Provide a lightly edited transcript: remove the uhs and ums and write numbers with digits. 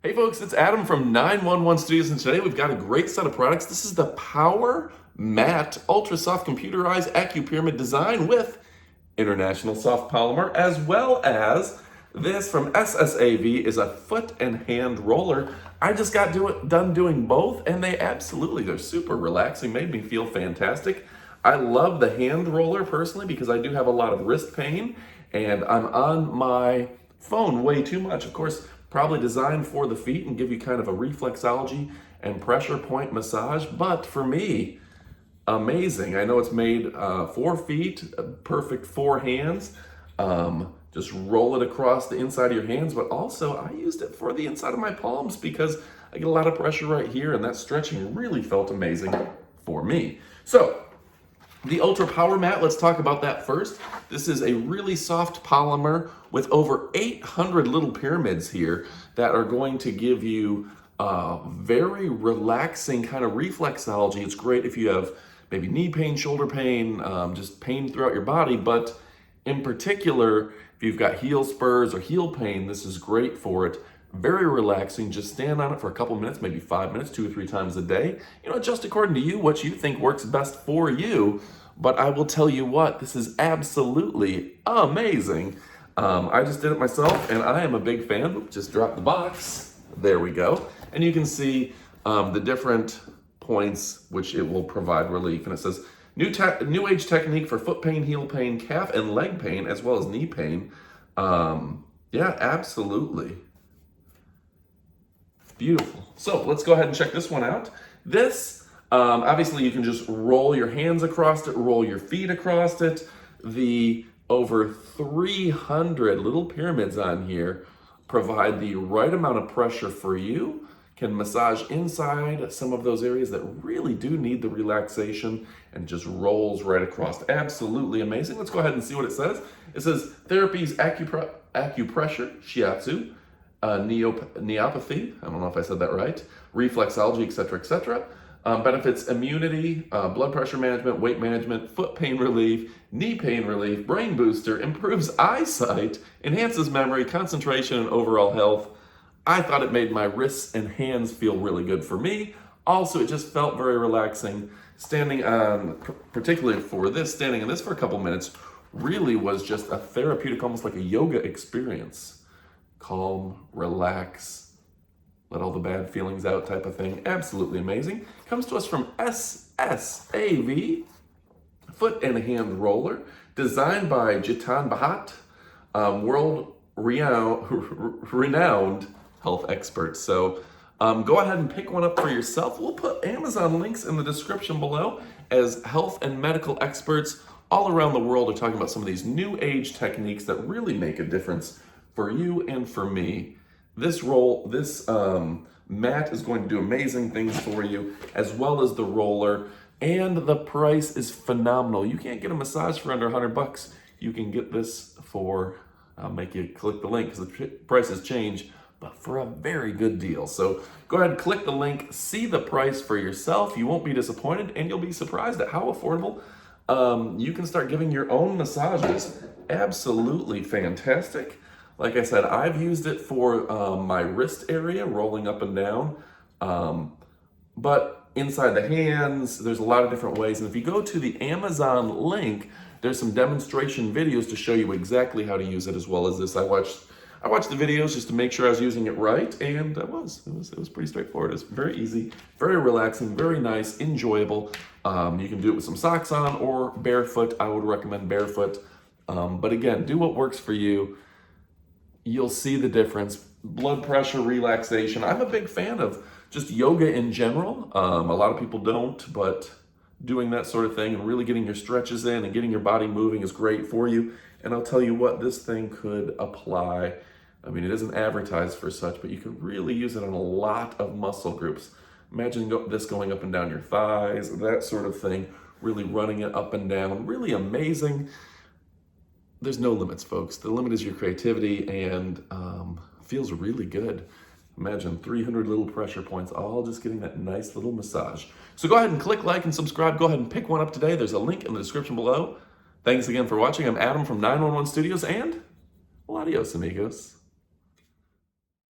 Hey folks, it's Adam from 911 Studios, and today we've got a great set of products. This is the Power Matte Ultra Soft Computerized AccuPyramid design with international soft polymer, as well as this from SSAV is a foot and hand roller. I just got done doing both, and they're super relaxing, made me feel fantastic. I love the hand roller personally because I do have a lot of wrist pain, and I'm on my phone way too much. Of course, probably designed for the feet and give you kind of a reflexology and pressure point massage, but for me, amazing. I know it's made 4 feet, perfect for hands. Just roll it across the inside of your hands, but also I used it for the inside of my palms because I get a lot of pressure right here, and that stretching really felt amazing for me. So, the Ultra Power Mat, let's talk about that first. This is a really soft polymer with over 800 little pyramids here that are going to give you very relaxing kind of reflexology. It's great if you have maybe knee pain, shoulder pain, just pain throughout your body, but in particular, if you've got heel spurs or heel pain, this is great for it. Very relaxing. Just stand on it for a couple minutes, maybe 5 minutes, 2 or 3 times a day. Just according to you, what you think works best for you. But I will tell you what, this is absolutely amazing. I just did it myself, and I am a big fan. Just drop the box. There we go. And you can see the different points which it will provide relief. And it says, new age technique for foot pain, heel pain, calf and leg pain, as well as knee pain. Yeah, absolutely. Beautiful. So let's go ahead and check this one out. This, obviously you can just roll your hands across it, roll your feet across it. The over 300 little pyramids on here provide the right amount of pressure for you, can massage inside some of those areas that really do need the relaxation, and just rolls right across. Absolutely amazing. Let's go ahead and see what it says. It says, therapies, acupressure, shiatsu, neopathy, I don't know if I said that right, reflexology, etc., etc. Benefits immunity, blood pressure management, weight management, foot pain relief, knee pain relief, brain booster, improves eyesight, enhances memory, concentration, and overall health. I thought it made my wrists and hands feel really good for me. Also, it just felt very relaxing. Standing on, particularly for this, standing on this for a couple minutes really was just a therapeutic, almost like a yoga experience. Calm, relax, let all the bad feelings out type of thing. Absolutely amazing. Comes to us from SSAV, foot and hand roller, designed by Jitan Bhatt, world renowned health experts. So go ahead and pick one up for yourself. We'll put Amazon links in the description below, as health and medical experts all around the world are talking about some of these new age techniques that really make a difference for you and for me. This mat is going to do amazing things for you, as well as the roller, and the price is phenomenal. You can't get a massage for under $100. You can get this for, I'll make you click the link because the prices change, but for a very good deal. So go ahead and click the link, see the price for yourself. You won't be disappointed, and you'll be surprised at how affordable you can start giving your own massages. Absolutely fantastic. Like I said, I've used it for my wrist area, rolling up and down. But inside the hands, there's a lot of different ways. And if you go to the Amazon link, there's some demonstration videos to show you exactly how to use it, as well as this. I watched the videos just to make sure I was using it right, and it was pretty straightforward. It's very easy, very relaxing, very nice, enjoyable. You can do it with some socks on or barefoot. I would recommend barefoot. But again, do what works for you. You'll see the difference. Blood pressure, relaxation. I'm a big fan of just yoga in general. A lot of people don't, but doing that sort of thing and really getting your stretches in and getting your body moving is great for you. And I'll tell you what, this thing could apply. I mean, it isn't advertised for such, but you can really use it on a lot of muscle groups. Imagine this going up and down your thighs, that sort of thing, really running it up and down. Really amazing. There's no limits, folks. The limit is your creativity, and feels really good. Imagine 300 little pressure points, all just getting that nice little massage. So go ahead and click like and subscribe. Go ahead and pick one up today. There's a link in the description below. Thanks again for watching. I'm Adam from 911 Studios, and well, adios, amigos.